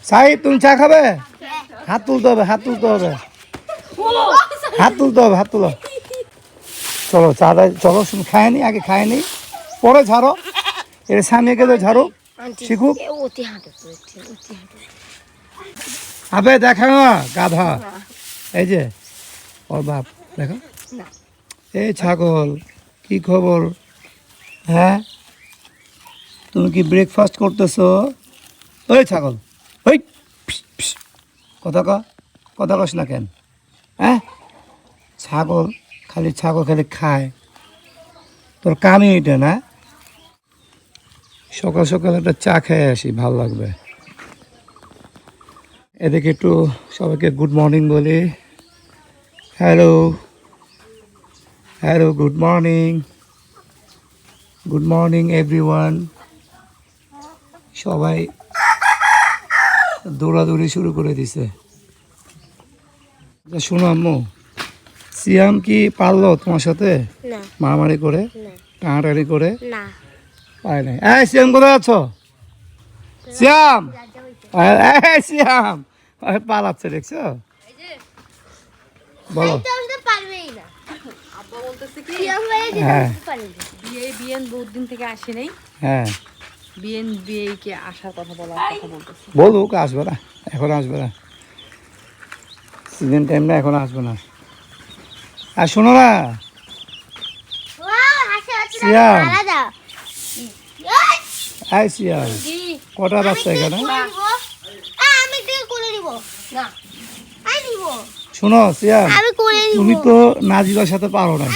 সাহিদ তুমি চা খাবে? হাত তুলতে হবে, হাত তুলতে হবে, হাত তুলতে হবে, হাত তুলো। চলো চাটা চলো, শুনে খায় নি, আগে খায় নি, পরে ঝাড়ো। এর সামনে গেলে ঝাড়ো শিখুক। আবে দেখা না গাধা, এই যে ওর বাপ দেখো। এই ছাগল, কি খবর? হ্যাঁ, তুমি কি ব্রেকফাস্ট করতেছো? ওই ছাগল, ওই কথা কথা কস না কেন? হ্যাঁ, ছাগল খালি খায়, তোর কামই এটা না? সকাল সকাল একটা চা খেয়ে আসি, ভালো লাগবে। এদিকে একটু সবাইকে গুড মর্নিং বলি। Hello hello, good morning everyone. সবাই দৌড়াদৌড়ি শুরু করে দিছে। শোনো আম্মু, সিয়াম কি পারলো তোমার সাথে মারামারি করে, টানাটানি করে? পায় নাই। এই সিয়াম, কোথায় আছো? সিয়াম, এই সিয়াম পালাচ্ছে, দেখছো? বলো। হ্যাঁ বহুত দিন থেকে আসে নাই। হ্যাঁ, বিয়ে আসার কথা বলতেছে। বলুক, আসবে না, এখন আসবে না, সিজন টাইম না, এখন আসবে না। আর শোনো না সিয়াম, এই সিয়াম, কটা বাচ্চা এখানে? শোনো সিয়াম, তুমি তো নাজিবার সাথে পারো না,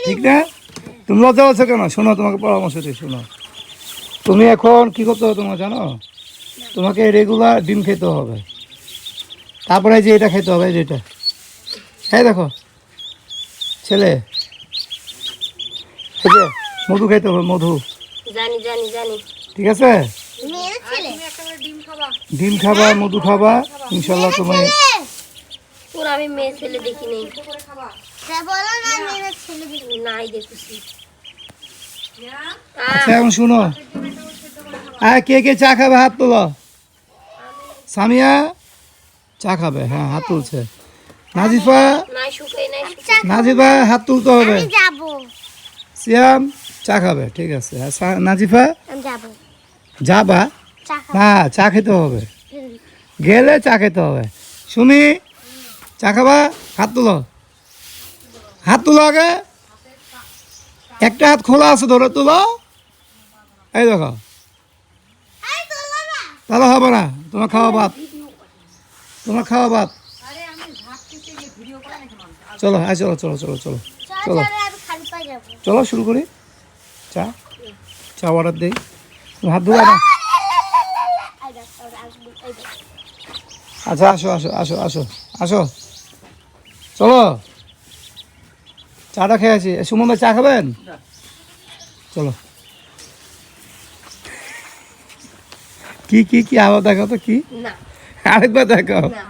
ঠিক না? তুমি লজ্জা পাচ্ছ কেন? শোনো, তোমাকে পরামর্শ দিই, শোনো। তুমি এখন কি করতে হবে তোমার জানো? তোমাকে রেগুলার ডিম খেতে হবে, তারপরে যে এটা খেতে হবে, যেটা, হ্যাঁ দেখো ছেলে, এই যে মধু খেতে হবে, মধু। জানি জানি জানি। ঠিক আছে, মেয়ে ছেলে। ডিম খাবা, মধু খাবা, ইনশাল্লাহ তুমি। তোর আমি মেয়ে ছেলে দেখি নেই। বলো না মেয়ে ছেলে দেখি নাই, দেখছি। আচ্ছা এখন শুনো, কে কে চা খাবে হাত তোলো। সামিয়া চা খাবে, হ্যাঁ হাত তুলছে। নাজিফা, নাই শুকাই নাই। নাজিফা হাত তুলতে হবে। আমি যাব। সিয়াম চা খাবে, ঠিক আছে। নাজিফা আমি যাব। যাবা চা খাবো। না, চা খেতে হবে, গেলে চা খেতে হবে। সুমি চা খাবা, হাত তুলো, হাত তুলো আগে। একটা হাত খোলা আছে, ধরে তুলো, এই দেখো। তাহলে হবে না, তোমার খাওয়া বাদ, তোমার খাওয়া বাদ। চলো, হ্যাঁ চলো চলো চলো চলো চলো চলো, শুরু করি। চা চা অর্ডার দিই, হাত ধুবা না? আচ্ছা আসো আসো আসো আসো আসো, চলো চাটা খেয়ে আছি। সুমন ভাই চা খাবেন? চলো। কি কি কি আবার দেখো তো, কি না আরেকবার দেখো। না।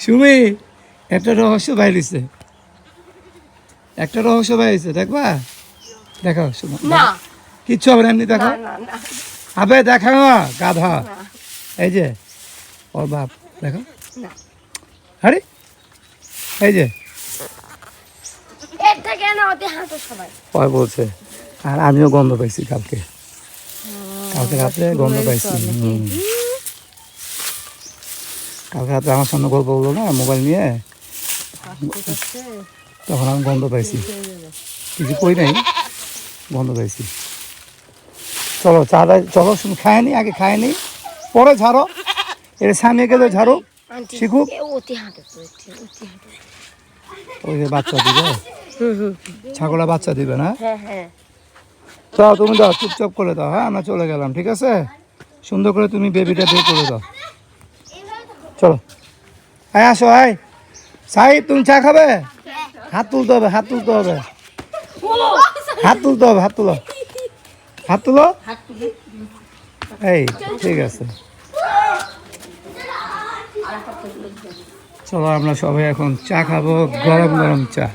সুমি, একটা রহস্য বাইরেছে, একটা রহস্য বাইরেছে, দেখবা? দেখো সুমন, না কিচ্ছু হবে না, এমনি দেখো। না না। আবে দেখা না গাধা, এই যে ওর বাপ দেখো। না। আরে এই যে এটা কেন ওতে হাঁটো সবাই? ওই বলছে, আর আমিও গন্ধ পাইছি কালকে, কালকে রাত্রে গন্ধ পাইছি। কালকে রাত্রে আমার সামনে গল্প বললো না মোবাইল নিয়ে, তখন আমি গন্ধ পাইছি, কিছু কই নাই, গন্ধ পাইছি। চলো চাটা চলো, শুনে খায় নি, আগে খায় নি, পরে ঝাড়ো। এর সামনে গেলে ঝাড়ো শিখুক। ওতে হাঁটো, ওতে হাঁটো। ওই যে বাচ্চা দিবে, ছাগলা বাচ্চা দিবে না? হ্যাঁ হ্যাঁ। চাও তুমি দাও, চুপচাপ করে দাও, হ্যাঁ আমরা চলে গেলাম, ঠিক আছে? সুন্দর করে তুমি বেবিটা বের করে দাও। চলো, হ্যাঁ আসো, হ্যাঁ সাহিদ তুমি চা খাবে? হাত তুলতে হবে, হাত তুলতে হবে, হাত তুলতে হবে, হাত তুলো, হাত তুলো, এই ঠিক আছে। চলো আমরা সবাই এখন চা খাবো, গরম গরম চা।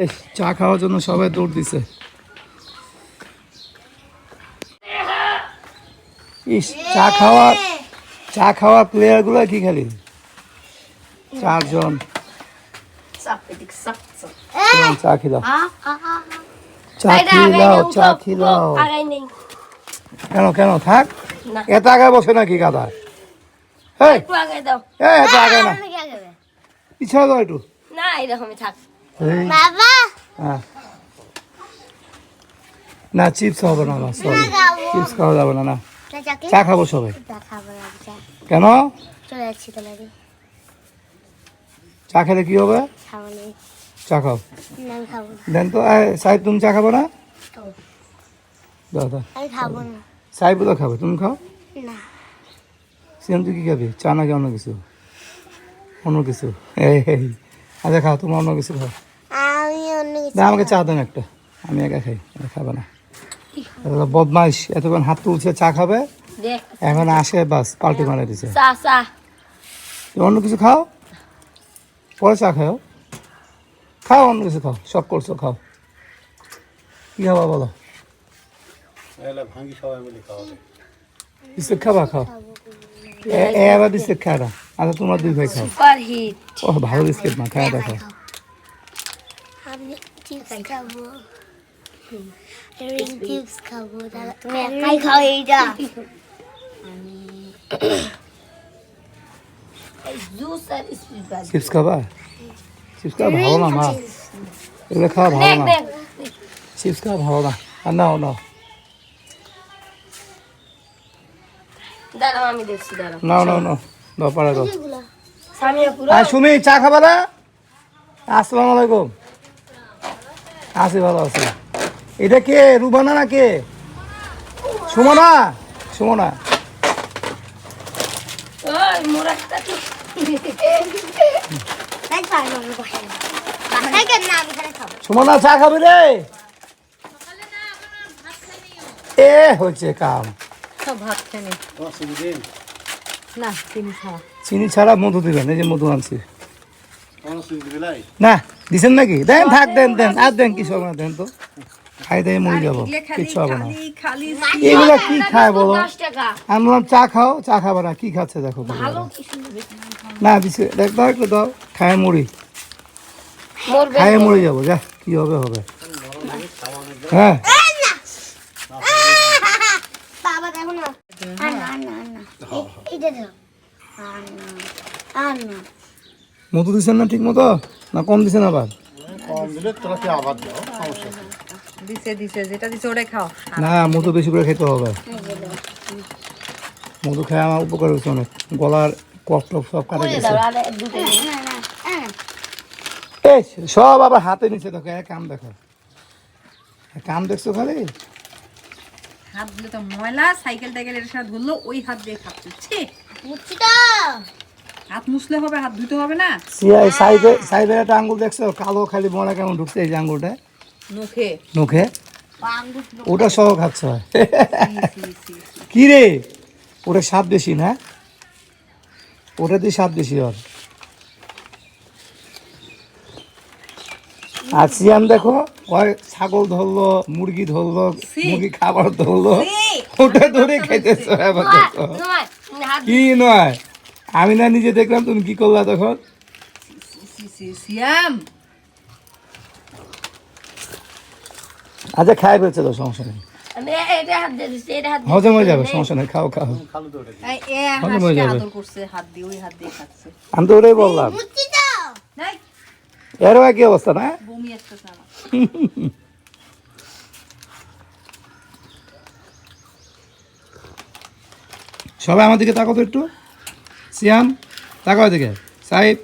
এই চা খাওয়ার জন্য সবাই দৌড় দিছে। ইস, চা খাওয়া প্লেয়ারগুলো কি খালি 4 জন। চা খিলাও, চা খিলাও, চা খিলাও। আগাই নেই কেন কেন থাক, না। এত আগে বসে নাকি গাদা? এই একটু আগাই দাও এত আগে না, পিছনে দাও একটু। না এরকমই থাক এই, বাবা হ্যাঁ। না চিপস হবে না, না সরি, চিপস খাওয়া যাবে না। না চা খাবো সবাই। কেন? চলে যাচ্ছি তো নাকি চা খেলে কি হবে? খাবো না চা খাও, আমি খাবো না দেন তো। সাহেব তুমি চা খাবো না? দাও দাও। আমি খাবো না সাহেব তো খাবে, তুমি খাও। না সিএম তুই কি খাবি? চা নাকি অন্য কিছু? অন্য কিছু, এই আচ্ছা খাও, তুমি অন্য কিছু খাও। আমি অন্য কিছু না আমাকে চা দেন একটা, আমি একা খাই, খাবে না। বদমাইশ, এতক্ষণ হাত তুলছে চা খাবে, দেখ এখন আসে বাস পাল্টি মারা দিছে। চা চা তুমি অন্য কিছু খাও, পরে চা খাও, খাও অন্য কিছু খাও, সব করছো খাও। কি খাবা বলো? বিস্কুট খাবা? খাও, এবার বিস্কুট খায় না। আচ্ছা তোমার 2 ভাই খাও। সুপার হিট ও ভালো বিস্কুট না, খায় দেখো। আমি চিপস খাবো রিং চিপস খাবো তুমি একাই খাও এইটা জুস আর স্প্রাইট চিপস খাবা? চিপস খাওয়া ভালো না মা, এগুলো খাওয়া ভালো দেখ না, দেখ চিপস খাওয়া ভালো না। আর নাও নাও দাঁড়াও আমি দেখছি দাঁড়াও নাও নাও নাও, দাও পাড়া দাও। সামিয়া পুরো আর সুমি চা খাবা না? আসসালামু আলাইকুম। আছি, ভালো আছি। এটা কে, রুবানা না কে? সুমনা, সুমনা। ওই মোরাটা কি তাই পারবো আমি বসে বাসায় কেন না আমি এখানে খাবো সুমনা চা খাবি রে? এ হচ্ছে কাম। সব ভাত খেয়ে নে। না চিনি ছাড়া। চিনি ছাড়া মধু দিবেন, এই যে মধু আনছি। না দিছেন নাকি? দেন থাক, দেন দেন আর দেন, কিছু হবে না, দেন তো। খাই দিয়ে মরে যাবো, কিচ্ছু হবে না। খালি এগুলা কি খায় বলো? 10 টাকা আমি বললাম চা খাও, চা খাবো না, কি খাচ্ছে দেখো। ভালো কিছু না দিছে, দেখ দাও একটু দাও, খায় মরি, মরবে খায় মরে যাবো, যা কি হবে হবে। হ্যাঁ বাবা দেখো না না না না এইটা দাও না মধু দিচ্ছেন না ঠিক মতো, না কম দিচ্ছেন আবার? দিছে দিছে, যেটা দিছে ওটাই খাও। না মধু বেশি করে খেতে হবে, মধু খায় আমার উপকার হচ্ছে অনেক, গলার কফ টফ সব কাটে গেছে। দাও আর দুটো না না এই সব আবার হাতে নিচে দেখো, এক কাম দেখো, কাম দেখছো খালি। হাত দিলে তো ময়লা, সাইকেল টাইকেল এর সাথে ধরলো, ওই হাত দিয়ে খাচ্ছে। ছি, মুচ্ছি তো হাত মুছলে হবে, হাত ধুতে হবে না। সিআই সাইবের একটা আঙ্গুল দেখছো, কালো খালি মরা কেমন ঢুকছে এই যে আঙ্গুলটা মুখে মুখে, আঙ্গুর ওটা সহ খাচ্ছ। কি রে, ওটা স্বাদ বেশি না? ওটা দিয়ে স্বাদ বেশি ওর। আর সিয়াম দেখো, ওই ছাগল ধরলো, মুরগি ধরলো, মুরগি খাবার ধরলো, ওটা ধরে খাইতেছ। এবার দেখো নয় হাত কি নয়, আমি না নিজে দেখলাম, তুমি কি করলা তখন? সিয়াম আচ্ছা খাই ফেলছে তো, সমস্যা নেই, আমি এটা হাত দিয়ে দিছি এটা হাত হজম হয়ে যাবে, সমস্যা নেই, খাও খাও। এই এ হজম হয়ে হাসকে যাবে। আদর করছে, হাত দিয়ে ওই হাত দিয়ে খাচ্ছে। আমি তো ওটাই বললাম, মুচ্ছি তো নাই এরও একই অবস্থা না? বমি আসতেছে আমার। সবাই আমার দিকে তাকাও তো একটু, সিয়াম তাকাও দিকে, সাহেব